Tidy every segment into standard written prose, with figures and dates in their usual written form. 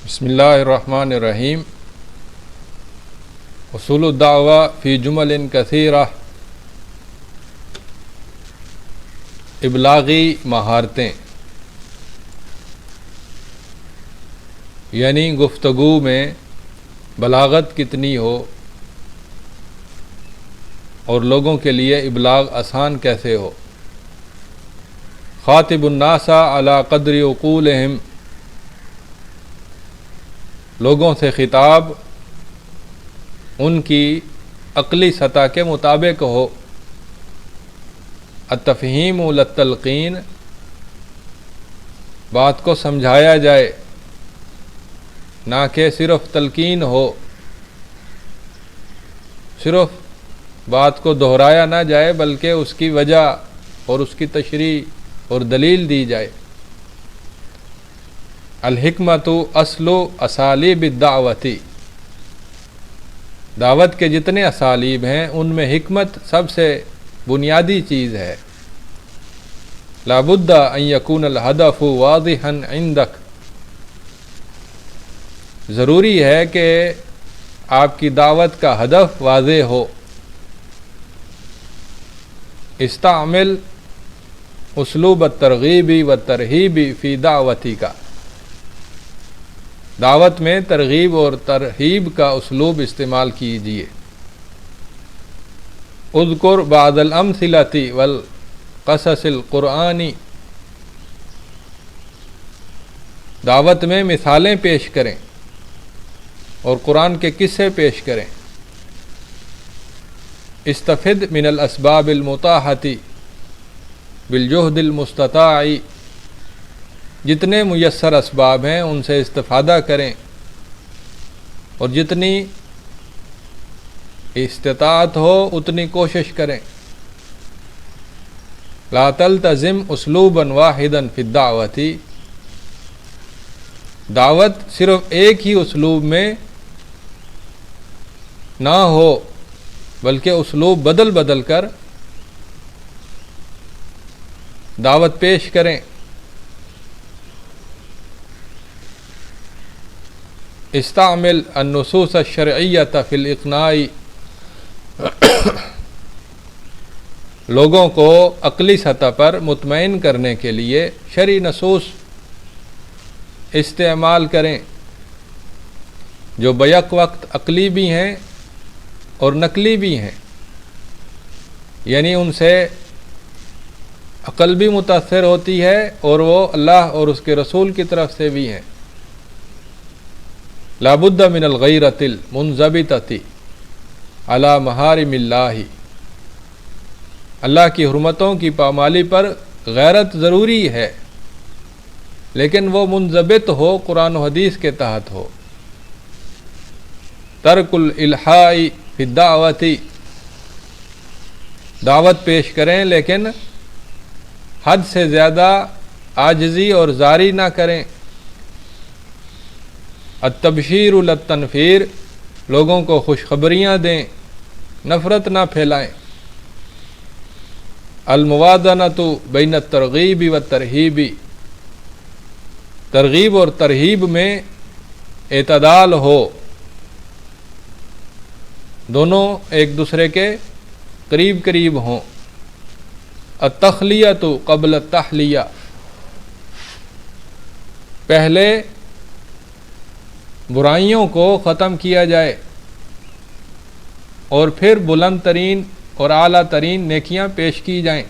بسم اللہ الرحمن الرحیم۔ اصول الدعوہ فی جمل کثیرہ، ابلاغی مہارتیں، یعنی گفتگو میں بلاغت کتنی ہو اور لوگوں کے لیے ابلاغ آسان کیسے ہو۔ خاطب الناس علی قدر عقولہم، لوگوں سے خطاب ان کی عقلی سطح کے مطابق ہو۔ التفہیم للتلقین، بات کو سمجھایا جائے نہ کہ صرف تلقین ہو، صرف بات کو دہرایا نہ جائے بلکہ اس کی وجہ اور اس کی تشریح اور دلیل دی جائے۔ الحکمت اصل اسالیب الدعوتی، دعوت کے جتنے اسالیب ہیں ان میں حکمت سب سے بنیادی چیز ہے۔ لا بد ان یکون الہدف واضحا عندک، ضروری ہے کہ آپ کی دعوت کا ہدف واضح ہو۔ استعمل اسلوب الترغیب والترہیب فی دعوتی کا، دعوت میں ترغیب اور ترہیب کا اسلوب استعمال کیجیے۔ اذکر بعض الامثلۃ والقصص القرآنی، دعوت میں مثالیں پیش کریں اور قرآن کے قصے پیش کریں۔ استفد من الاسباب المتاحۃ بالجہد المستطاع، جتنے میسر اسباب ہیں ان سے استفادہ کریں اور جتنی استطاعت ہو اتنی کوشش کریں۔ لا تلتزم اسلوبا واحدا فی الدعوۃ، دعوت صرف ایک ہی اسلوب میں نہ ہو بلکہ اسلوب بدل بدل کر دعوت پیش کریں۔ استعمل النصوص الشرعیۃ فی الاقناع، لوگوں کو عقلی سطح پر مطمئن کرنے کے لیے شرعی نصوص استعمال کریں جو بیک وقت عقلی بھی ہیں اور نقلی بھی ہیں، یعنی ان سے عقل بھی متاثر ہوتی ہے اور وہ اللہ اور اس کے رسول کی طرف سے بھی ہیں۔ لا بد من الغیرۃ المنضبطۃ علی محارم اللہ، اللہ کی حرمتوں کی پامالی پر غیرت ضروری ہے لیکن وہ منضبط ہو، قرآن و حدیث کے تحت ہو۔ ترک الالحاء فی الدعوۃ، دعوت پیش کریں لیکن حد سے زیادہ عاجزی اور زاری نہ کریں۔ التبشیر للتنفیر، لوگوں کو خوشخبریاں دیں، نفرت نہ پھیلائیں۔ الموازنۃ بین الترغیب والترہیب، ترغیب اور ترہیب میں اعتدال ہو، دونوں ایک دوسرے کے قریب قریب ہوں۔ التخلیۃ قبل التحلیہ، پہلے برائیوں کو ختم کیا جائے اور پھر بلند ترین اور اعلیٰ ترین نیکیاں پیش کی جائیں۔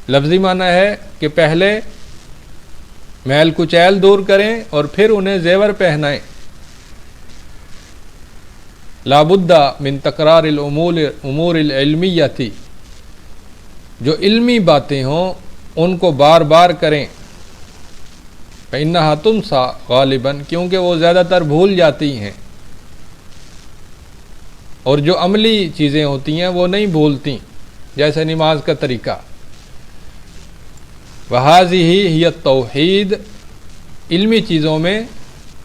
لفظی معنی ہے کہ پہلے میل کچیل دور کریں اور پھر انہیں زیور پہنائیں۔ لا بد من تکرار الامور العلمیۃ، جو علمی باتیں ہوں ان کو بار بار کریں۔ فإنها تنسى غالباً، کیونکہ وہ زیادہ تر بھول جاتی ہیں، اور جو عملی چیزیں ہوتی ہیں وہ نہیں بھولتی، جیسے نماز کا طریقہ۔ وَهَذِهِ هِيَ التَّوْحِيدُ، علمی چیزوں میں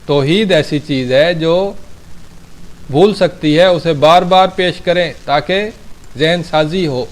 توحید ایسی چیز ہے جو بھول سکتی ہے، اسے بار بار پیش کریں تاکہ ذہن سازی ہو۔